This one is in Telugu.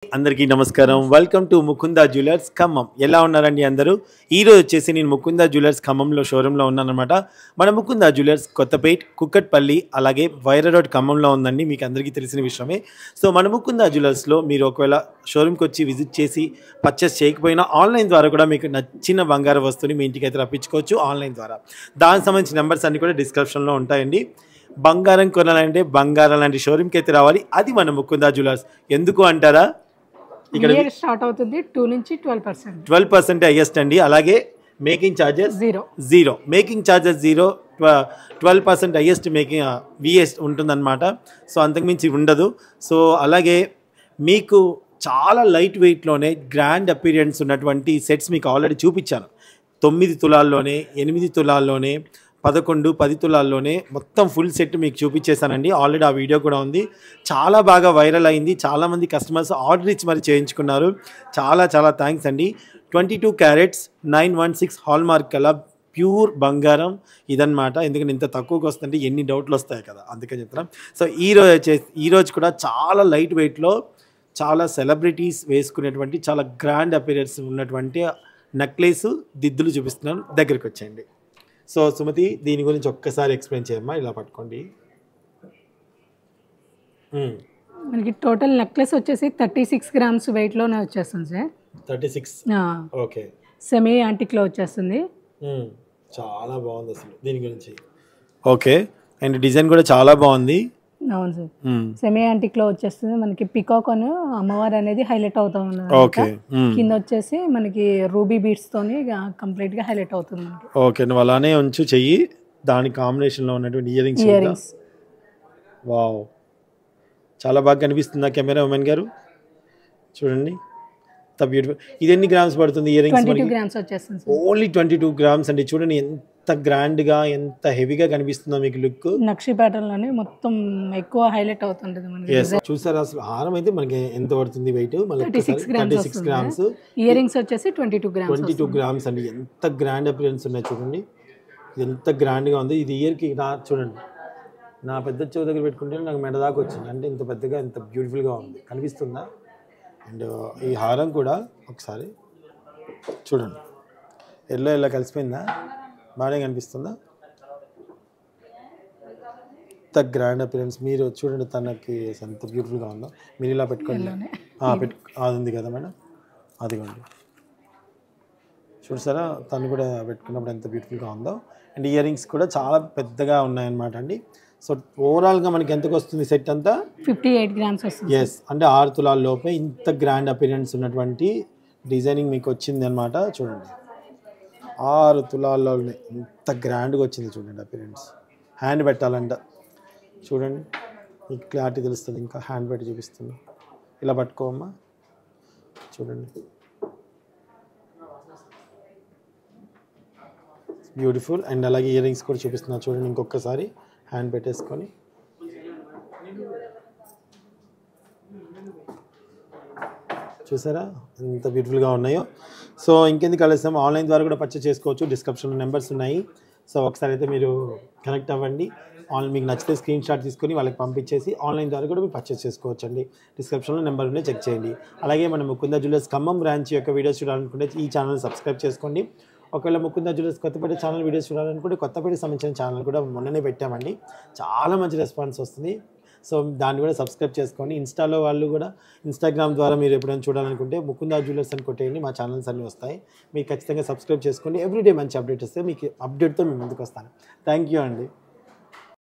అందరికీ నమస్కారం. Welcome to Mukunda jewellers Khammam. ఎలా ఉన్నారండి అందరూ? ఈరోజు వచ్చేసి నేను ముకుందా జ్యువెలర్స్ ఖమ్మంలో షోరూంలో ఉన్నానన్నమాట. మన ముకుందా జ్యువెలర్స్ కొత్తపేట్, కుక్కట్పల్లి, అలాగే వైరా రోడ్ ఖమ్మంలో ఉందండి. మీకు అందరికీ తెలిసిన విషయమే. సో మన ముకుందా జ్యువెలర్స్లో మీరు ఒకవేళ షోరూమ్కి వచ్చి విజిట్ చేసి పర్చేస్ చేయకపోయినా ఆన్లైన్ ద్వారా కూడా మీకు నచ్చిన బంగారు వస్తువుని మీ ఇంటికి అయితే రప్పించుకోవచ్చు ఆన్లైన్ ద్వారా. దానికి సంబంధించిన నెంబర్స్ అన్ని కూడా డిస్క్రిప్షన్లో ఉంటాయండి. బంగారం కొనాలంటే బంగారం లాంటి షోరూమ్కి అయితే రావాలి. అది మన ముకుందా జ్యువెలర్స్. ఎందుకు అంటారా? ఇక్కడ స్టార్ట్ అవుతుంది 2 నుంచి 12%. 12% హైయెస్ట్ అండి. అలాగే making charges zero. Making charges zero. 12% highest making VS ఉంటుందన్నమాట. సో అంతకుమించి ఉండదు. సో అలాగే మీకు చాలా లైట్ వెయిట్లోనే గ్రాండ్ అపీరియన్స్ ఉన్నటువంటి సెట్స్ మీకు ఆల్రెడీ చూపించాను. 9 తులాల్లోనే, 8 తులాల్లోనే, 11, 10 తులాల్లోనే మొత్తం ఫుల్ సెట్ మీకు చూపించేశానండి. ఆల్రెడీ ఆ వీడియో కూడా ఉంది. చాలా బాగా వైరల్ అయింది. చాలామంది కస్టమర్స్ ఆర్డర్ ఇచ్చి మరి చేయించుకున్నారు. చాలా చాలా థ్యాంక్స్ అండి. 22 క్యారెట్స్ 916 హాల్మార్క్ కల ప్యూర్ బంగారం ఇదన్నమాట. ఎందుకంటే ఇంత తక్కువకి వస్తుంటే ఎన్ని డౌట్లు వస్తాయి కదా, అందుకని చెప్తున్నాం. సో ఈరోజు కూడా చాలా లైట్ వెయిట్లో చాలా సెలబ్రిటీస్ వేసుకునేటువంటి చాలా గ్రాండ్ అపీరియన్స్ ఉన్నటువంటి నెక్లెస్ దిద్దులు చూపిస్తున్నాను. దగ్గరికి వచ్చేయండి. సో సుమతి, దీని గురించి ఒక్కసారి ఎక్స్ప్లెయిన్ చేయమ్మా. ఇలా పట్టుకోండి. మనకి టోటల్ నెక్లెస్ వచ్చేసి 36 గ్రామ్స్ వెయిట్లోనే వచ్చేస్తుంది సార్. 36. ఓకే. సెమీ యాంటిక్లో వచ్చేస్తుంది. చాలా బాగుంది అసలు దీని గురించి. ఓకే. అండ్ డిజైన్ కూడా చాలా బాగుంది. అవును సార్. సెమీ యాంటిక్లో వచ్చేస్తుంది. మనకి పికాక్ అని అమ్మవారు అనేది హైలైట్ అవుతా ఉన్నది. ఓకే. కింద వచ్చేసి మనకి రూబీ బీడ్స్ తోని కంప్లీట్ గా హైలైట్ అవుతుంది మనకి. ఓకే. నువ్వు అలానే ఉంచు చెయ్యి. దాని కాంబినేషన్ లో ఉన్నటువంటి ఇయర్ రింగ్స్. వావ్, చాలా బాగా కనిపిస్తుందా కెమెరా ఉమెన్ గారు? చూడండి, బ్యూటిఫుల్. ఇది ఎన్ని గ్రామ్స్ పడుతుంది ఇయర్ రింగ్స్? 22 గ్రామ్స్ వచ్చేస్తుంది. ఓన్లీ 22 గ్రామ్స్ అండి. చూడండి ఎంత గ్రాండ్ గా, ఎంత హెవీగా కనిపిస్తుందో మీకు లుక్. నక్షి ప్యాటర్న్ లోనే మొత్తం ఎక్కువ హైలైట్ అవుతుంటది మనకి. చూసారా అసలు హారం అయితే మనకి ఎంత పడుతుంది వెయిట్? 36 గ్రామ్స్. ఇయర్ రింగ్స్ వచ్చేసి 22 గ్రామ్స్ అండి. ఎంత గ్రాండ్ అపియరెన్స్ ఉన్నాయి చూడండి. ఎంత గ్రాండ్ గా ఉంది. ఇది ఇయర్ కి చూడండి, నా పెద్ద చెవు దగ్గర పెట్టుకుంటే నాకు మెడ దాకా వచ్చింది. అంటే ఇంత పెద్దగా, ఎంత బ్యూటిఫుల్ గా ఉంది. కనిపిస్తుందా? అండ్ ఈ హారం కూడా ఒకసారి చూడండి, ఎల్లో కలిసిపోయిందా? బాగానే కనిపిస్తుందా? ఎంత గ్రాండ్ అపియరెన్స్. మీరు చూడండి, తనకి ఎంత బ్యూటిఫుల్గా ఉందో. మీరు ఇలా పెట్టుకోండి. అది ఉంది కదా మేడం, అదిగోండి. చూసారా తను కూడా పెట్టుకున్నప్పుడు ఎంత బ్యూటిఫుల్గా ఉందో. అండ్ ఇయర్ రింగ్స్ కూడా చాలా పెద్దగా ఉన్నాయన్నమాట అండి. సో ఓవరాల్గా మనకి ఎంతకు వస్తుంది సెట్ అంతా? 58 గ్రామ్స్ వస్తుంది. ఎస్, అంటే 6 తులాల లోపే ఇంత గ్రాండ్ అపియరెన్స్ ఉన్నటువంటి డిజైనింగ్ మీకు వచ్చింది అనమాట. చూడండి, 6 తులాల్లో ఇంత గ్రాండ్గా వచ్చింది చూడండి అపియరెన్స్. హ్యాండ్ పెట్టాలంట. చూడండి, మీకు క్లారిటీ తెలుస్తుంది. ఇంకా హ్యాండ్ పెట్టి చూపిస్తుంది. ఇలా పట్టుకోమ్మా. చూడండి, బ్యూటిఫుల్. అండ్ అలాగే ఇయర్ రింగ్స్ కూడా చూపిస్తున్నా చూడండి. ఇంకొకసారి హ్యాండ్ పెట్టేసుకొని చూసారా ఎంత బ్యూటిఫుల్గా ఉన్నాయో. సో ఇంకెందుకు కలిస్తాం, ఆన్లైన్ ద్వారా కూడా పర్చేస్ చేసుకోవచ్చు. డిస్క్రిప్షన్లో నెంబర్స్ ఉన్నాయి. సో ఒకసారి అయితే మీరు కనెక్ట్ అవ్వండి. మీకు నచ్చితే స్క్రీన్ షాట్ తీసుకొని వాళ్ళకి పంపించేసి ఆన్లైన్ ద్వారా కూడా మీరు పర్చేస్ చేసుకోవచ్చు అండి. డిస్క్రిప్షన్లో నెంబర్ ఉంటే చెక్ చేయండి. అలాగే మన ముకుందా జ్యువెలర్స్ ఖమ్మం బ్రాంచ్ యొక్క వీడియోస్ చూడాలనుకుంటే ఈ ఛానల్ సబ్స్క్రైబ్ చేసుకోండి. ఒకవేళ Mukunda jewellers Kothapeta channel videos చూడాలనుకుంటే కొత్తపేటకి సంబంధించిన ఛానల్ కూడా మొన్ననే పెట్టామండి. చాలా మంచి రెస్పాన్స్ వస్తుంది. సో దాన్ని కూడా సబ్స్క్రైబ్ చేసుకోండి. ఇన్స్టాలో వాళ్ళు కూడా, ఇన్స్టాగ్రామ్ ద్వారా మీరు ఎప్పుడైనా చూడాలనుకుంటే ముకుందా జ్యువెలర్స్ అని కొట్టేయండి. మా ఛానల్స్ అన్నీ వస్తాయి. మీరు ఖచ్చితంగా సబ్స్క్రైబ్ చేసుకోండి. ఎవ్రీడే మంచి అప్డేట్ వస్తే మీకు అప్డేట్తో మేము ముందుకు వస్తాను. థ్యాంక్ యూ అండి.